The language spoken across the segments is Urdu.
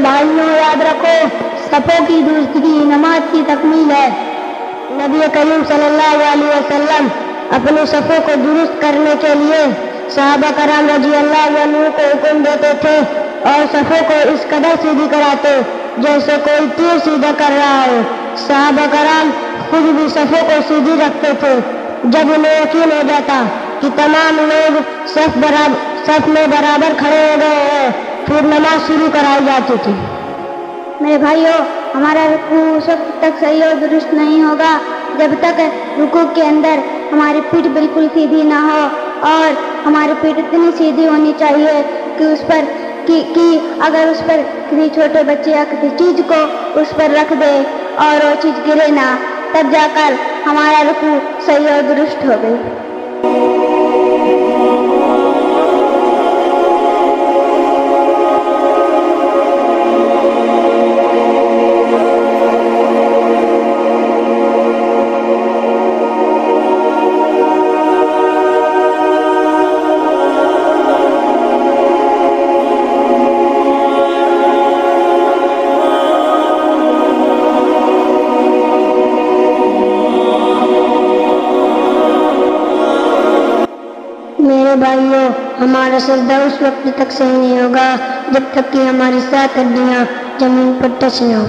بھائیوں یاد رکھو صفوں کی درستگی نماز کی تکمیل ہے۔ نبی کریم صلی اللہ علیہ وسلم اپنی صفوں کو درست کرنے کے لیے صحابہ کرام رضی اللہ عنہ کو حکم دیتے تھے اور صفوں کو اس قدر سیدھی کراتے جیسے کوئی تیر سیدھا کر رہا ہو۔ صحابہ کرام خود بھی صفوں کو سیدھی رکھتے تھے۔ جب انہیں یقین ہو جاتا کہ تمام لوگ صف میں برابر کھڑے ہو گئے ہیں پھر نماز شروع کرائی جاتی تھی۔ میرے بھائیوں، ہمارا رکوع اس وقت تک صحیح اور درست نہیں ہوگا جب تک رکوع کے اندر ہماری پیٹھ بالکل سیدھی نہ ہو، اور ہماری پیٹھ اتنی سیدھی ہونی چاہیے کہ اگر اس پر کسی چھوٹے بچے یا کسی چیز کو اس پر رکھ دے اور وہ چیز گرے نہ، تب جا کر ہمارا رکوع صحیح اور درست ہو گئی۔ میرے بھائیوں، ہمارا سجدہ اس وقت تک صحیح نہیں ہوگا جب تک کہ ہماری 7 ہڈیاں زمین پر ٹچ نہ ہو۔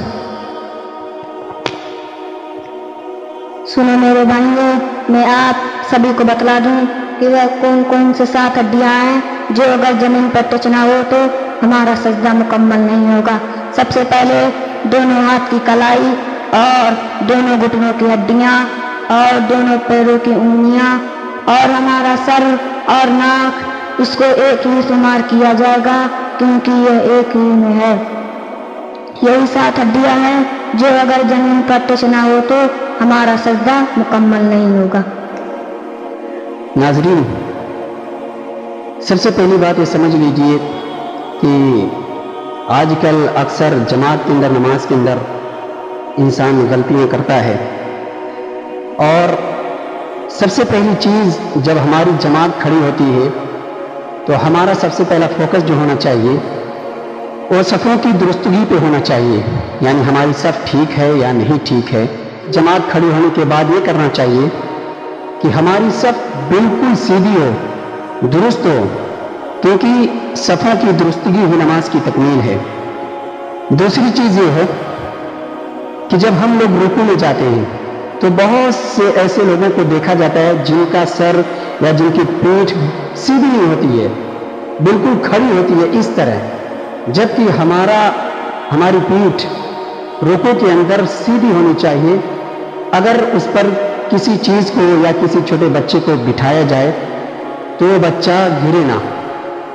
سنو میرے بھائیوں، میں آپ سبھی کو بتلا دوں کہ وہ کون سے 7 ہڈیاں ہیں جو اگر زمین پر ٹچ نہ ہو تو ہمارا سجدہ مکمل نہیں ہوگا۔ سب سے پہلے دونوں ہاتھ کی کلائی اور دونوں گھٹنوں کی ہڈیاں اور دونوں پیروں کی انگلیاں اور ہمارا سر اور ناک، اس کو ایک ہی شمار کیا جائے گا کیونکہ یہ ایک ہی میں ہے۔ یہی 7 ہڈیاں ہیں جو اگر زمین پر ٹچ نہ ہو تو ہمارا سجدہ مکمل نہیں ہوگا۔ ناظرین، سب سے پہلی بات یہ سمجھ لیجئے کہ آج کل اکثر جماعت کے اندر، نماز کے اندر انسان غلطیاں کرتا ہے، اور سب سے پہلی چیز جب ہماری جماعت کھڑی ہوتی ہے تو ہمارا سب سے پہلا فوکس جو ہونا چاہیے وہ صفوں کی درستگی پہ ہونا چاہیے، یعنی ہماری صف ٹھیک ہے یا نہیں ٹھیک ہے۔ جماعت کھڑی ہونے کے بعد یہ کرنا چاہیے کہ ہماری صف بالکل سیدھی ہو، درست ہو، کیونکہ صفوں کی درستگی ہی نماز کی تکمیل ہے۔ دوسری چیز یہ ہے کہ جب ہم لوگ رکوع میں جاتے ہیں تو بہت سے ایسے لوگوں کو دیکھا جاتا ہے جن کا سر یا جن کی پیٹھ سیدھی نہیں ہوتی ہے، بالکل کھڑی ہوتی ہے اس طرح، جبکہ ہماری پیٹھ رکوع کے اندر سیدھی ہونی چاہیے۔ اگر اس پر کسی چیز کو یا کسی چھوٹے بچے کو بٹھایا جائے تو وہ بچہ گرے نہ،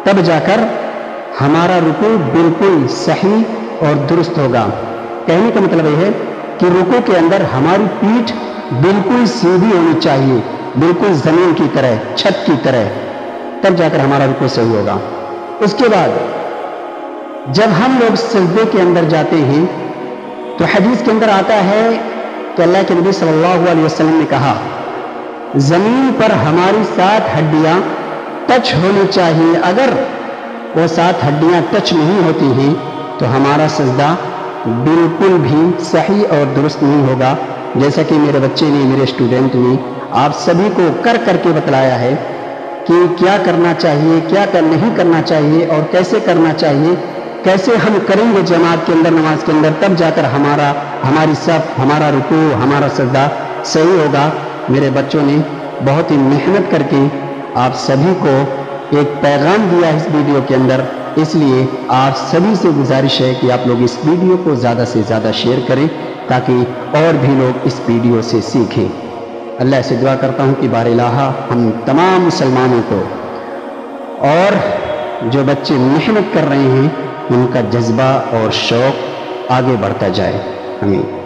تب جا کر ہمارا رکوع بالکل صحیح اور درست ہوگا۔ کہنے کا مطلب یہ ہے کہ رکوع کے اندر ہماری پیٹھ بالکل سیدھی ہونی چاہیے، بالکل زمین کی طرح، چھت کی طرح، تب جا کر ہمارا رکوع صحیح ہوگا۔ اس کے بعد جب ہم لوگ سجدے کے اندر جاتے ہیں تو حدیث کے اندر آتا ہے کہ اللہ کے نبی صلی اللہ علیہ وسلم نے کہا، زمین پر ہماری 7 ہڈیاں ٹچ ہونی چاہیے، اگر وہ 7 ہڈیاں ٹچ نہیں ہوتی ہیں تو ہمارا سجدہ بالکل بھی صحیح اور درست نہیں ہوگا۔ جیسا کہ میرے بچے نے، میرے اسٹوڈنٹ نے آپ سبھی کو کر کے بتلایا ہے کہ کیا کرنا چاہیے، کیا نہیں کرنا چاہیے اور کیسے کرنا چاہیے، کیسے ہم کریں گے جماعت کے اندر، نماز کے اندر، تب جا کر ہماری صف، ہمارا رکوع، ہمارا سجدہ صحیح ہوگا۔ میرے بچوں نے بہت ہی محنت کر کے آپ سبھی کو ایک پیغام دیا اس ویڈیو کے اندر، اس لیے آپ سبھی سے گزارش ہے کہ آپ لوگ اس ویڈیو کو زیادہ سے زیادہ شیئر کریں تاکہ اور بھی لوگ اس ویڈیو سے سیکھیں۔ اللہ سے دعا کرتا ہوں کہ بار الہ ہم تمام مسلمانوں کو اور جو بچے محنت کر رہے ہیں ان کا جذبہ اور شوق آگے بڑھتا جائے۔ آمین۔